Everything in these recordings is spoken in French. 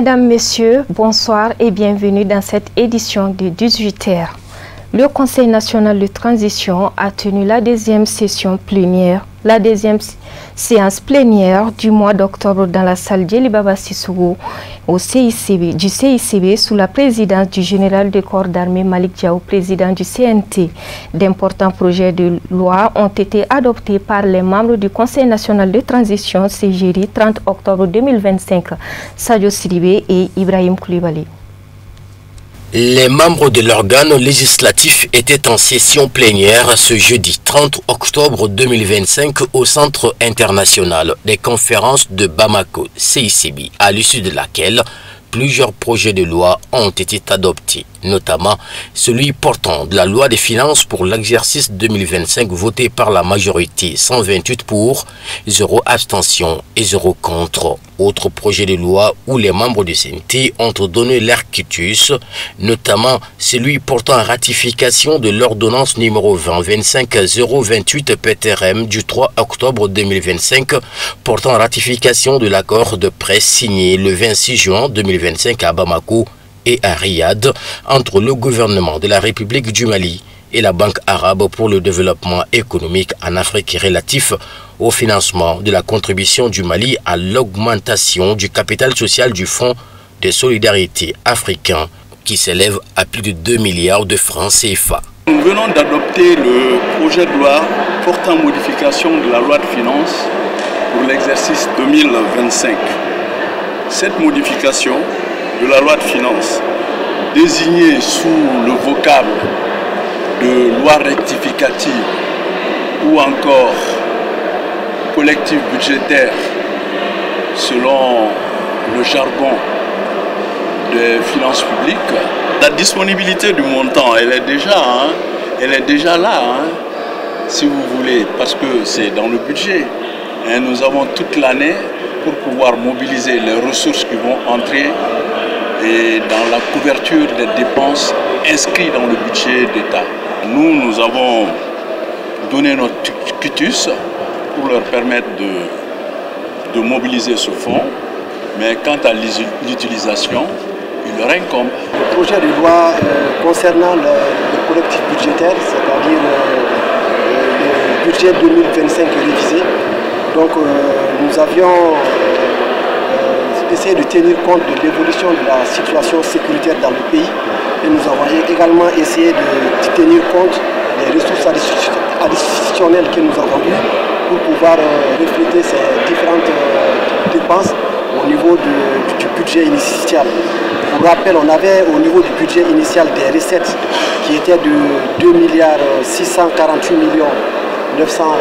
Mesdames, Messieurs, bonsoir et bienvenue dans cette édition de 18h. Le Conseil national de transition a tenu la deuxième séance plénière du mois d'octobre dans la salle Djely Baba Sissoko du CICB sous la présidence du général de corps d'armée Malick Diaw, président du CNT. D'importants projets de loi ont été adoptés par les membres du Conseil national de transition CGRI 30 octobre 2025, Sadio Sidibé et Ibrahim Koulibaly. Les membres de l'organe législatif étaient en session plénière ce jeudi 30 octobre 2025 au Centre international des conférences de Bamako, CICB, à l'issue de laquelle plusieurs projets de loi ont été adoptés, notamment celui portant de la loi des finances pour l'exercice 2025 voté par la majorité 128 pour, 0 abstention et 0 contre. Autre projet de loi où les membres du CNT ont donné leur quitus, notamment celui portant ratification de l'ordonnance numéro 20-25-028 PTRM du 3 octobre 2025 portant ratification de l'accord de presse signé le 26 juin 2025 à Bamako et à Riyad entre le gouvernement de la République du Mali et la Banque arabe pour le développement économique en Afrique relatif au financement de la contribution du Mali à l'augmentation du capital social du Fonds de solidarité africain qui s'élève à plus de 2 milliards de francs CFA. Nous venons d'adopter le projet de loi portant modification de la loi de finances pour l'exercice 2025. Cette modification de la loi de finances, désignée sous le vocable de loi rectificative ou encore collectif budgétaire selon le jargon des finances publiques, la disponibilité du montant, elle est déjà là, si vous voulez, parce que c'est dans le budget. Et nous avons toute l'année pour pouvoir mobiliser les ressources qui vont entrer et dans la couverture des dépenses inscrites dans le budget d'État. Nous avons donné notre quitus pour leur permettre de mobiliser ce fonds, mais quant à l'utilisation, il leur incombe. Le projet de loi concernant le collectif budgétaire, c'est-à-dire le budget 2025 révisé, donc nous avions essayé de tenir compte de l'évolution de la situation sécuritaire dans le pays et nous avons également essayé de tenir compte des ressources additionnelles que nous avons eues pour pouvoir refléter ces différentes dépenses au niveau du budget initial. Pour rappel, on avait au niveau du budget initial des recettes qui étaient de 2 648 millions 900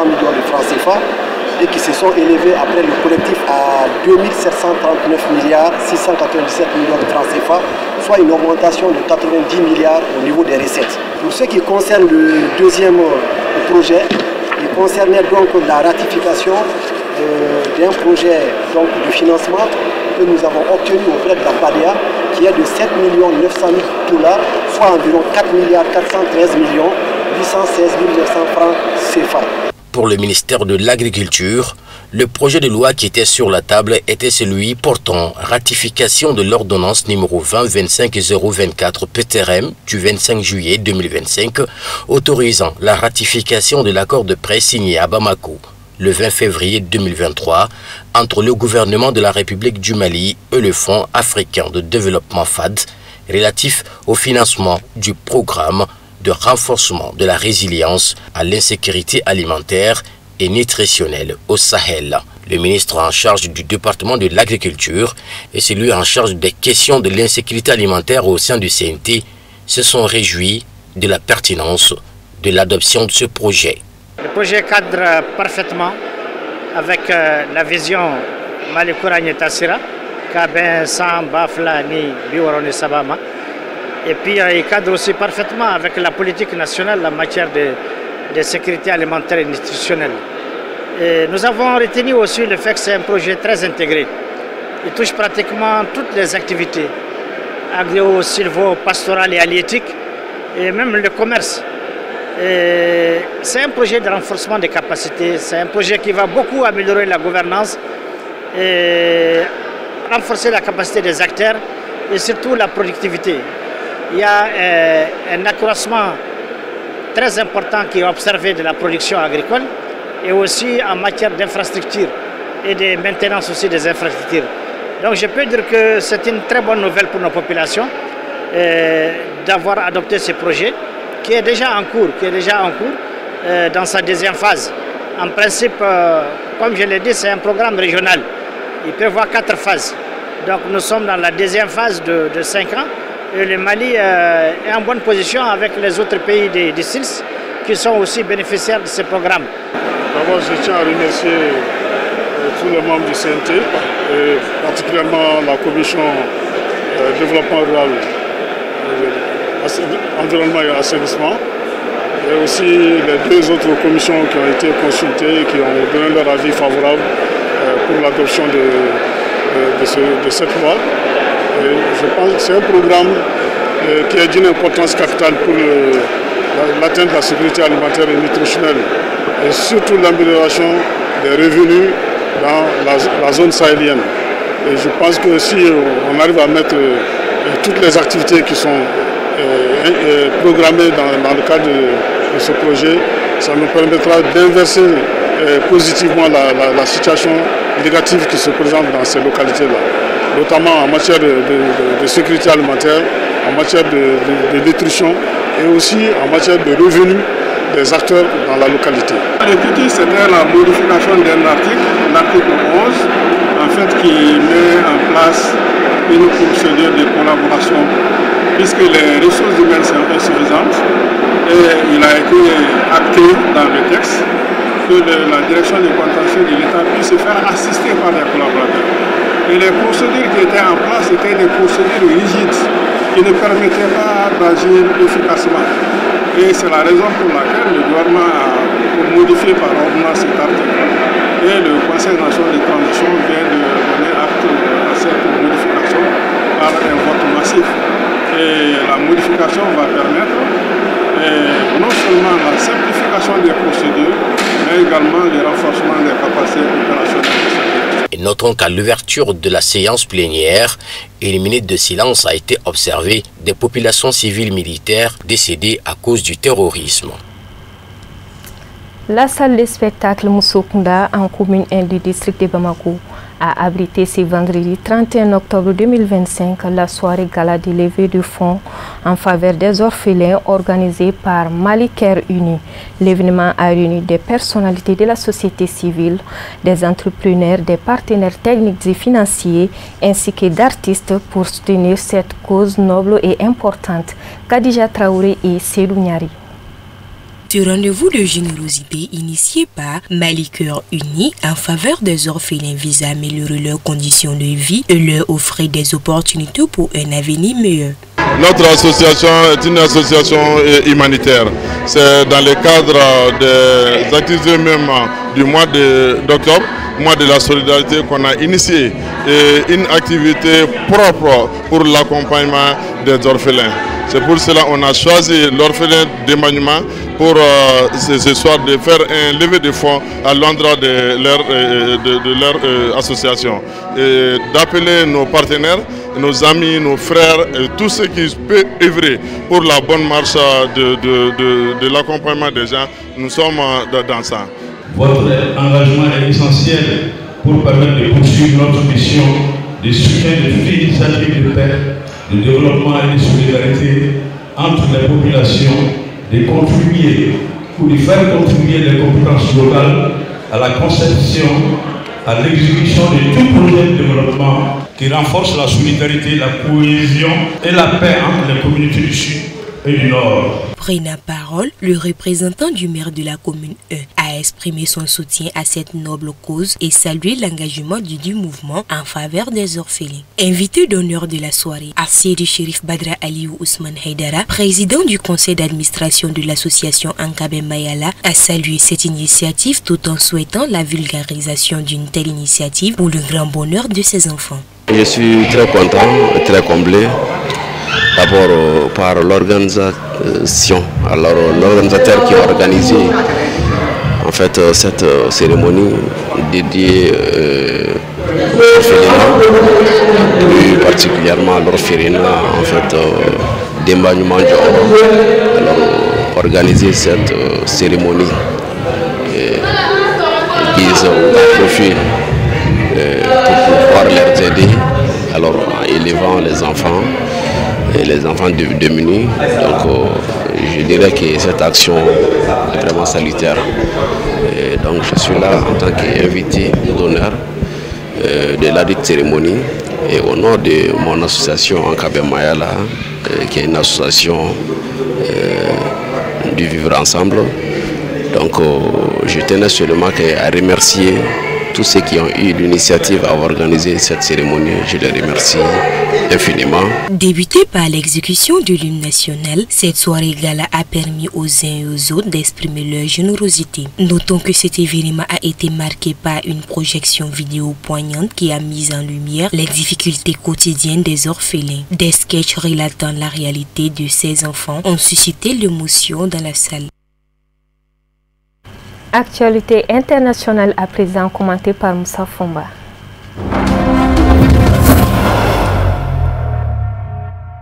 millions de francs CFA et qui se sont élevés après le collectif à 2 739 milliards 697 millions de francs CFA, soit une augmentation de 90 milliards au niveau des recettes. Pour ce qui concerne le deuxième projet, il concernait donc la ratification d'un projet donc, de financement que nous avons obtenu auprès de la PADEA qui est de 7 900 000 $, soit environ 4 413 816 900 francs CFA. Pour le ministère de l'Agriculture, le projet de loi qui était sur la table était celui portant ratification de l'ordonnance numéro 20-25-024 PTRM du 25 juillet 2025 autorisant la ratification de l'accord de presse signé à Bamako le 20 février 2023 entre le gouvernement de la République du Mali et le Fonds africain de développement FAD relatif au financement du programme de renforcement de la résilience à l'insécurité alimentaire et nutritionnelle au Sahel. Le ministre en charge du département de l'agriculture et celui en charge des questions de l'insécurité alimentaire au sein du CNT se sont réjouis de la pertinence de l'adoption de ce projet. Le projet cadre parfaitement avec la vision Malikourani Tassira, Kaben San Bafla ni Biwaroni Sabama. Et puis il cadre aussi parfaitement avec la politique nationale en matière de sécurité alimentaire et nutritionnelle. Et nous avons retenu aussi le fait que c'est un projet très intégré. Il touche pratiquement toutes les activités, agro, silvo, pastoral et halieutique, et même le commerce. C'est un projet de renforcement des capacités, c'est un projet qui va beaucoup améliorer la gouvernance et renforcer la capacité des acteurs et surtout la productivité. Il y a un accroissement très important qui est observé de la production agricole et aussi en matière d'infrastructures et de maintenance aussi des infrastructures. Donc je peux dire que c'est une très bonne nouvelle pour nos populations d'avoir adopté ce projet qui est déjà en cours, dans sa deuxième phase. En principe, comme je l'ai dit, c'est un programme régional. Il prévoit 4 phases. Donc nous sommes dans la deuxième phase de 5 ans et le Mali est en bonne position avec les autres pays des SILS qui sont aussi bénéficiaires de ce programme. D'abord, je tiens à remercier tous les membres du CNT, et particulièrement la commission développement rural, environnement et assainissement, et aussi les 2 autres commissions qui ont été consultées et qui ont donné leur avis favorable pour l'adoption de cette loi. Et je pense que c'est un programme qui est d'une importance capitale pour l'atteinte de la sécurité alimentaire et nutritionnelle et surtout l'amélioration des revenus dans la zone sahélienne. Et je pense que si on arrive à mettre toutes les activités qui sont programmées dans le cadre de ce projet, ça nous permettra d'inverser positivement la situation négative qui se présente dans ces localités-là, notamment en matière de sécurité alimentaire, en matière de nutrition et aussi en matière de revenus des acteurs dans la localité. L'équité, c'était la modification d'un article, l'article 11, en fait, qui met en place une procédure de collaboration, puisque les ressources humaines sont insuffisantes, et il a été acté dans le texte que la direction des contentieux de l'État puisse se faire assister par les collaborateurs. Et les procédures qui étaient en place étaient des procédures rigides qui ne permettaient pas d'agir efficacement. Et c'est la raison pour laquelle le gouvernement a modifié par ordonnance cet article. Et le Conseil national de transition vient de donner acte à cette modification par un vote massif. Et la modification va permettre non seulement la simplification des procédures, mais également le renforcement des capacités opérationnelles. Et notons qu'à l'ouverture de la séance plénière, une minute de silence a été observée des populations civiles militaires décédées à cause du terrorisme. La salle de spectacle Moussokunda en commune 1 du district de Bamako a abrité ce vendredi 31 octobre 2025 la soirée gala de levée de fonds en faveur des orphelins organisée par Mali Care Uni. L'événement a réuni des personnalités de la société civile, des entrepreneurs, des partenaires techniques et financiers ainsi que d'artistes pour soutenir cette cause noble et importante. Khadija Traoré et Seydou Niari. Ce rendez-vous de générosité initié par Mali Care Uni en faveur des orphelins vise à améliorer leurs conditions de vie et leur offrir des opportunités pour un avenir meilleur. Notre association est une association humanitaire. C'est dans le cadre des activités même du mois d'octobre, mois de la solidarité, qu'on a initié une activité propre pour l'accompagnement des orphelins. C'est pour cela qu'on a choisi l'orphelin d'Emmanuel pour ce soir de faire un levée de fonds à l'endroit de leur association. Et d'appeler nos partenaires, nos amis, nos frères, et tous ceux qui peuvent œuvrer pour la bonne marche de l'accompagnement des gens. Nous sommes dans ça. Votre engagement est essentiel pour permettre de poursuivre notre mission de soutien de toutes les initiatives de paix, de développement et de solidarité entre les populations, de contribuer ou de faire contribuer les compétences locales à la conception, à l'exécution de tout projet de développement qui renforce la solidarité, la cohésion et la paix entre les communautés du Sud et du Nord. Prenant la parole, le représentant du maire de la commune 1 a exprimé son soutien à cette noble cause et salué l'engagement du mouvement en faveur des orphelins. Invité d'honneur de la soirée, Assiri Chérif Badra Aliou Ousmane Haïdara, président du conseil d'administration de l'association Ankabe Mayala, a salué cette initiative tout en souhaitant la vulgarisation d'une telle initiative pour le grand bonheur de ses enfants. Je suis très content et très comblé. D'abord par l'organisation, alors l'organisateur qui a organisé en fait cette cérémonie dédiée orphelinat, plus particulièrement l'orphelinat en fait d'Embagnement Dior. Alors organiser cette cérémonie vise à profit pour pouvoir les aider, alors en élevant les enfants et les enfants démunis. Donc je dirais que cette action est vraiment salutaire. Et donc je suis là en tant qu'invité d'honneur de la dite cérémonie et au nom de mon association Ankabé Mayala, qui est une association du vivre ensemble. Donc je tenais seulement à remercier tous ceux qui ont eu l'initiative à organiser cette cérémonie. Je les remercie infiniment. Débutée par l'exécution de l'hymne national, cette soirée gala a permis aux uns et aux autres d'exprimer leur générosité. Notons que cet événement a été marqué par une projection vidéo poignante qui a mis en lumière les difficultés quotidiennes des orphelins. Des sketchs relatant la réalité de ces enfants ont suscité l'émotion dans la salle. Actualité internationale à présent commentée par Moussa Fomba.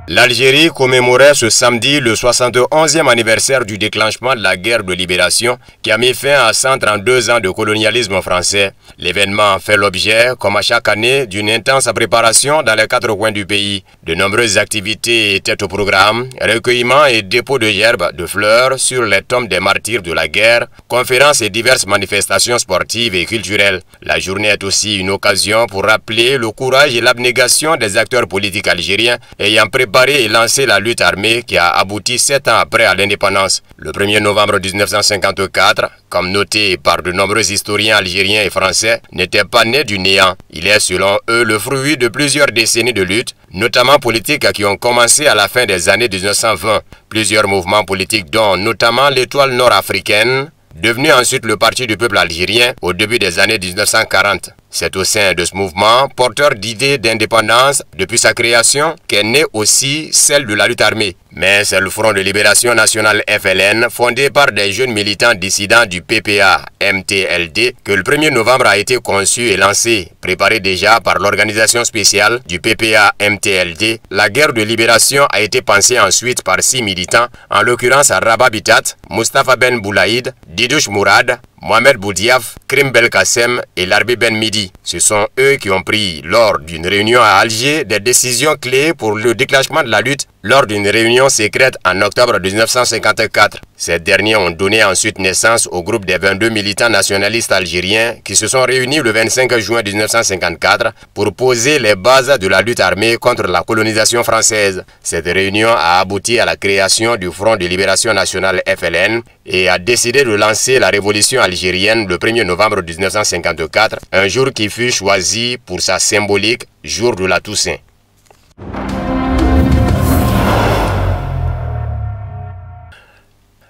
L'Algérie commémorait ce samedi le 71e anniversaire du déclenchement de la guerre de libération qui a mis fin à 132 ans de colonialisme français. L'événement fait l'objet, comme à chaque année, d'une intense préparation dans les 4 coins du pays. De nombreuses activités étaient au programme, recueillement et dépôt de gerbes, de fleurs sur les tombes des martyrs de la guerre, conférences et diverses manifestations sportives et culturelles. La journée est aussi une occasion pour rappeler le courage et l'abnégation des acteurs politiques algériens ayant préparé et lancé la lutte armée qui a abouti 7 ans après à l'indépendance. Le 1er novembre 1954, comme noté par de nombreux historiens algériens et français, n'était pas né du néant. Il est selon eux le fruit de plusieurs décennies de lutte, notamment politiques qui ont commencé à la fin des années 1920. Plusieurs mouvements politiques dont notamment l'Étoile nord-africaine, devenu ensuite le Parti du peuple algérien au début des années 1940. C'est au sein de ce mouvement, porteur d'idées d'indépendance depuis sa création, qu'est née aussi celle de la lutte armée. Mais c'est le Front de Libération Nationale FLN, fondé par des jeunes militants dissidents du PPA MTLD, que le 1er novembre a été conçu et lancé, préparé déjà par l'organisation spéciale du PPA MTLD. La guerre de libération a été pensée ensuite par 6 militants, en l'occurrence Rabat Bitat, Mustafa Ben Boulaïd, Didouche Mourad, Mohamed Boudiaf, Krim Belkacem et Larbi Ben Midi. Ce sont eux qui ont pris, lors d'une réunion à Alger, des décisions clés pour le déclenchement de la lutte lors d'une réunion secrète en octobre 1954. Ces derniers ont donné ensuite naissance au groupe des 22 militants nationalistes algériens qui se sont réunis le 25 juin 1954 pour poser les bases de la lutte armée contre la colonisation française. Cette réunion a abouti à la création du Front de Libération Nationale FLN et a décidé de lancer la révolution algérienne le 1er novembre 1954, un jour qui fut choisi pour sa symbolique jour de la Toussaint.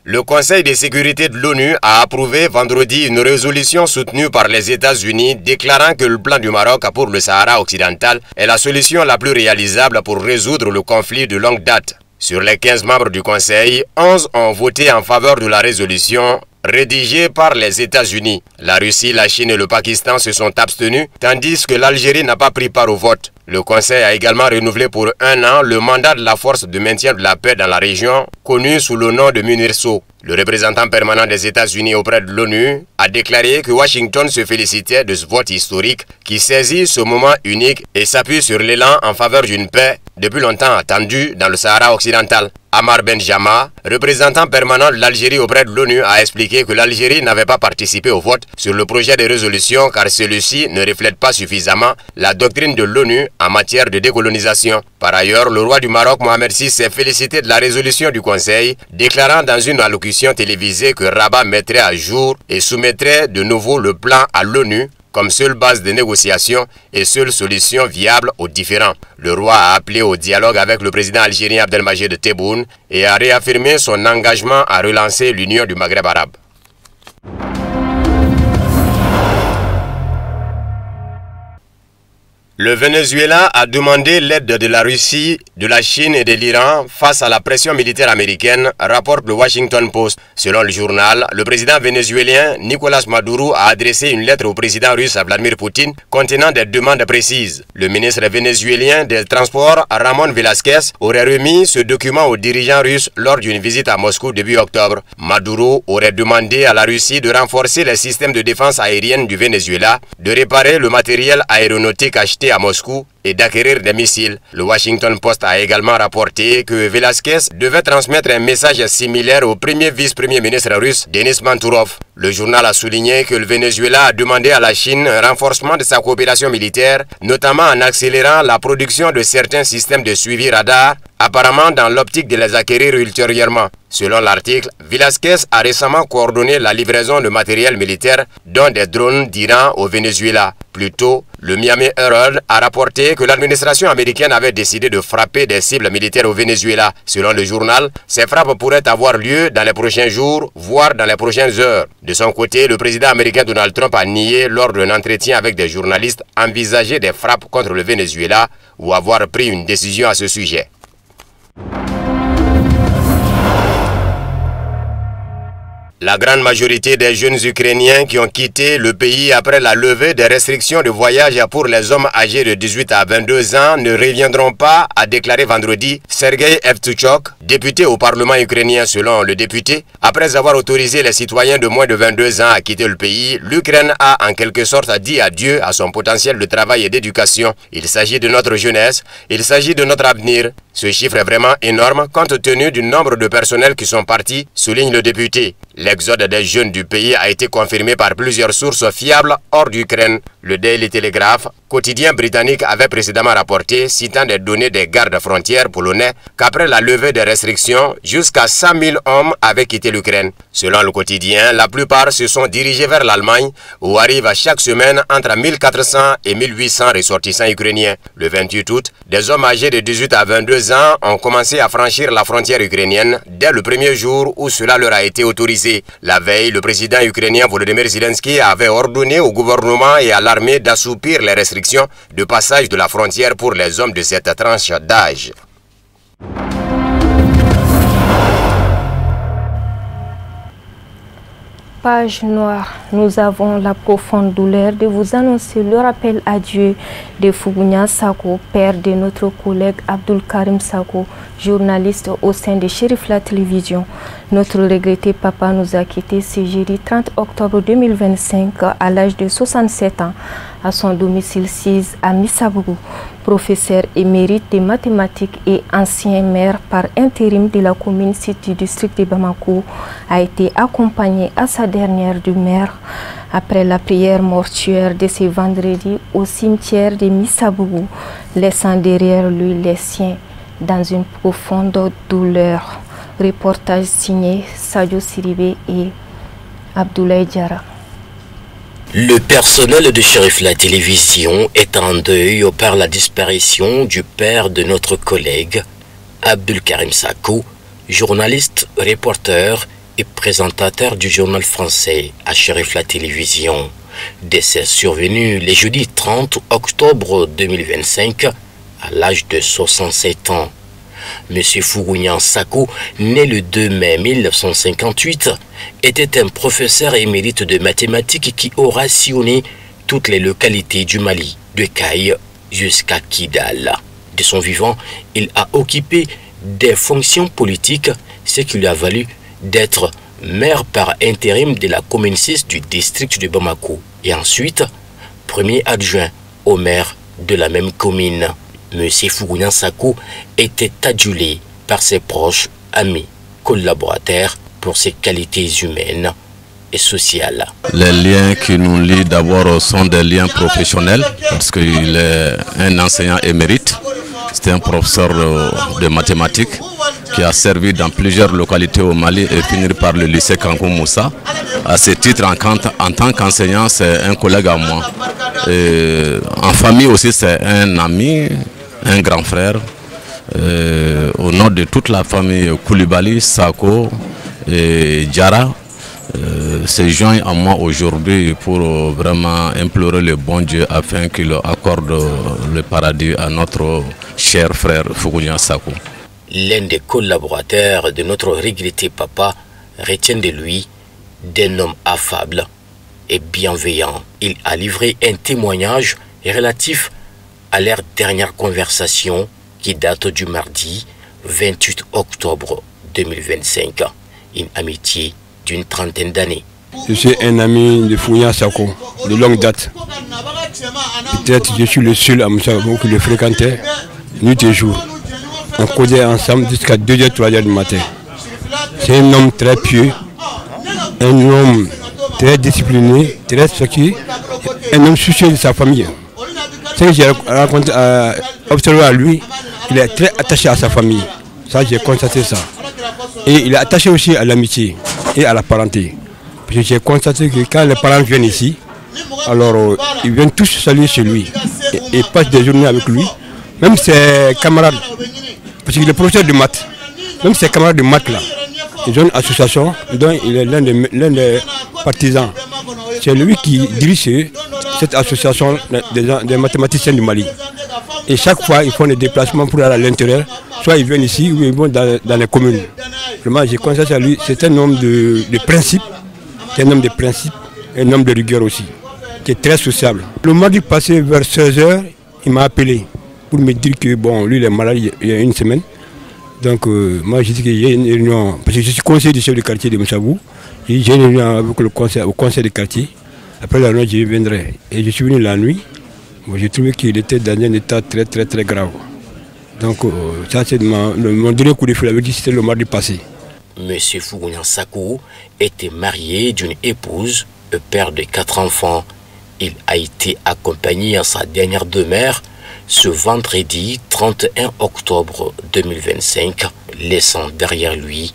Le Conseil de sécurité de l'ONU a approuvé vendredi une résolution soutenue par les États-Unis déclarant que le plan du Maroc pour le Sahara occidental est la solution la plus réalisable pour résoudre le conflit de longue date. Sur les 15 membres du Conseil, 11 ont voté en faveur de la résolution rédigée par les États-Unis. La Russie, la Chine et le Pakistan se sont abstenus, tandis que l'Algérie n'a pas pris part au vote. Le Conseil a également renouvelé pour 1 an le mandat de la force de maintien de la paix dans la région, connue sous le nom de MINURSO. Le représentant permanent des États-Unis auprès de l'ONU a déclaré que Washington se félicitait de ce vote historique qui saisit ce moment unique et s'appuie sur l'élan en faveur d'une paix depuis longtemps attendue dans le Sahara occidental. Amar Benjama, représentant permanent de l'Algérie auprès de l'ONU, a expliqué que l'Algérie n'avait pas participé au vote sur le projet de résolution car celui-ci ne reflète pas suffisamment la doctrine de l'ONU en matière de décolonisation. Par ailleurs, le roi du Maroc, Mohamed VI, s'est félicité de la résolution du Conseil, déclarant dans une allocution télévisée que Rabat mettrait à jour et soumettrait de nouveau le plan à l'ONU comme seule base de négociation et seule solution viable aux différends. Le roi a appelé au dialogue avec le président algérien Abdelmajid Tebboune et a réaffirmé son engagement à relancer l'Union du Maghreb arabe. Le Venezuela a demandé l'aide de la Russie, de la Chine et de l'Iran face à la pression militaire américaine, rapporte le Washington Post. Selon le journal, le président vénézuélien Nicolás Maduro a adressé une lettre au président russe Vladimir Poutine contenant des demandes précises. Le ministre vénézuélien des Transports, Ramón Velázquez, aurait remis ce document aux dirigeants russes lors d'une visite à Moscou début octobre. Maduro aurait demandé à la Russie de renforcer les systèmes de défense aérienne du Venezuela, de réparer le matériel aéronautique acheté à Moscou et d'acquérir des missiles. Le Washington Post a également rapporté que Velázquez devait transmettre un message similaire au premier vice-premier ministre russe, Denis Manturov. Le journal a souligné que le Venezuela a demandé à la Chine un renforcement de sa coopération militaire, notamment en accélérant la production de certains systèmes de suivi radar, apparemment dans l'optique de les acquérir ultérieurement. Selon l'article, Velázquez a récemment coordonné la livraison de matériel militaire, dont des drones d'Iran au Venezuela. Plus tôt, le Miami Herald a rapporté que l'administration américaine avait décidé de frapper des cibles militaires au Venezuela. Selon le journal, ces frappes pourraient avoir lieu dans les prochains jours, voire dans les prochaines heures. De son côté, le président américain Donald Trump a nié lors d'un entretien avec des journalistes envisager des frappes contre le Venezuela ou avoir pris une décision à ce sujet. La grande majorité des jeunes Ukrainiens qui ont quitté le pays après la levée des restrictions de voyage pour les hommes âgés de 18 à 22 ans ne reviendront pas, a déclaré vendredi Sergei Evtuchuk, député au Parlement ukrainien. Selon le député, après avoir autorisé les citoyens de moins de 22 ans à quitter le pays, l'Ukraine a en quelque sorte dit adieu à son potentiel de travail et d'éducation. Il s'agit de notre jeunesse, il s'agit de notre avenir. Ce chiffre est vraiment énorme compte tenu du nombre de personnels qui sont partis, souligne le député. L'exode des jeunes du pays a été confirmé par plusieurs sources fiables hors d'Ukraine. Le Daily Telegraph, quotidien britannique, avait précédemment rapporté, citant des données des gardes frontières polonais, qu'après la levée des restrictions, jusqu'à 100 000 hommes avaient quitté l'Ukraine. Selon le quotidien, la plupart se sont dirigés vers l'Allemagne, où arrivent chaque semaine entre 1400 et 1800 ressortissants ukrainiens. Le 28 août, des hommes âgés de 18 à 22 ans ont commencé à franchir la frontière ukrainienne dès le premier jour où cela leur a été autorisé. La veille, le président ukrainien Volodymyr Zelensky avait ordonné au gouvernement et à l'armée d'assouplir les restrictions de passage de la frontière pour les hommes de cette tranche d'âge. Page noire, nous avons la profonde douleur de vous annoncer le rappel à Dieu de Fougounian Sako, père de notre collègue Abdul Karim Sako, journaliste au sein de Chérif la télévision. Notre regretté papa nous a quittés ce jeudi 30 octobre 2025 à l'âge de 67 ans à son domicile 6 à Missabougou. Professeur émérite de mathématiques et ancien maire par intérim de la commune site du district de Bamako, a été accompagné à sa dernière demeure après la prière mortuaire de ce vendredi au cimetière de Missabougou, laissant derrière lui les siens dans une profonde douleur. Reportage signé Sadio Siribé et Abdoulaye Diara. Le personnel de Chérif la télévision est en deuil par la disparition du père de notre collègue Abdul Karim Sako, journaliste, reporter et présentateur du journal français à Chérif la télévision. Décès survenu le jeudi 30 octobre 2025 à l'âge de 67 ans. Monsieur Fougounian Sako, né le 2 mai 1958, était un professeur émérite de mathématiques qui aura sillonné toutes les localités du Mali, de Kaï jusqu'à Kidal. De son vivant, il a occupé des fonctions politiques, ce qui lui a valu d'être maire par intérim de la commune 6 du district de Bamako et ensuite premier adjoint au maire de la même commune. Monsieur Fougounian Sako était adulé par ses proches, amis, collaborateurs pour ses qualités humaines et sociales. Les liens qui nous lient d'abord sont des liens professionnels parce qu'il est un enseignant émérite. C'était un professeur de mathématiques qui a servi dans plusieurs localités au Mali et fini par le lycée Kankou Moussa. À ce titre, en tant qu'enseignant, c'est un collègue à moi. Et en famille aussi, c'est un ami, un grand frère. Au nom de toute la famille Koulibaly, Sako et Diara, s'est joint à moi aujourd'hui pour vraiment implorer le bon Dieu afin qu'il accorde le paradis à notre cher frère Fougounian Sakou. L'un des collaborateurs de notre regretté papa retient de lui d'un homme affable et bienveillant. Il a livré un témoignage relatif à leur dernière conversation qui date du mardi 28 octobre 2025. Une amitié d'une trentaine d'années. Je suis un ami de Fougounian Sakou de longue date. Peut-être je suis le seul à Moussabou qui le fréquentait nuit et jour. On causait ensemble jusqu'à 2h, 3h du matin. C'est un homme très pieux, un homme très discipliné, très séculier, un homme soucieux de sa famille. Ce que j'ai observé à lui, il est très attaché à sa famille. Ça, j'ai constaté ça. Et il est attaché aussi à l'amitié et à la parenté. Parce que j'ai constaté que quand les parents viennent ici, alors ils viennent tous saluer chez lui et passent des journées avec lui. Même ses camarades, parce qu'il est professeur de maths, même ses camarades de maths là, ils ont une association dont il est l'un des partisans. C'est lui qui dirige cette association des mathématiciens du Mali. Et chaque fois, ils font des déplacements pour aller à l'intérieur. Soit ils viennent ici ou ils vont dans les communes. Vraiment, j'ai constaté à lui, c'est un homme de principe, un homme de principe, un homme de rigueur aussi, qui est très sociable. Le mardi passé, vers 16h, il m'a appelé pour me dire que bon, lui il est malade il y a une semaine. Donc moi j'ai dit qu'il y a une réunion, parce que je suis conseiller du chef de quartier de Moussabou. J'ai une réunion avec le conseil de quartier. Après la nuit, je viendrai. Et je suis venu la nuit. Bon, j'ai trouvé qu'il était dans un état très très très grave. Donc ça c'est mon dernier coup de fil avec lui, c'était le mardi passé. Monsieur Fougounian Sakou était marié d'une épouse, père de 4 enfants. Il a été accompagné à sa dernière demeure ce vendredi 31 octobre 2025, laissant derrière lui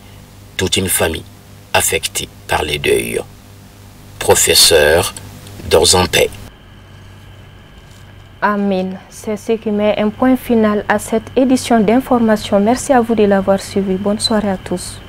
toute une famille affectée par les deuils. Professeur, dors en paix. Amen. C'est ce qui met un point final à cette édition d'information. Merci à vous de l'avoir suivi. Bonne soirée à tous.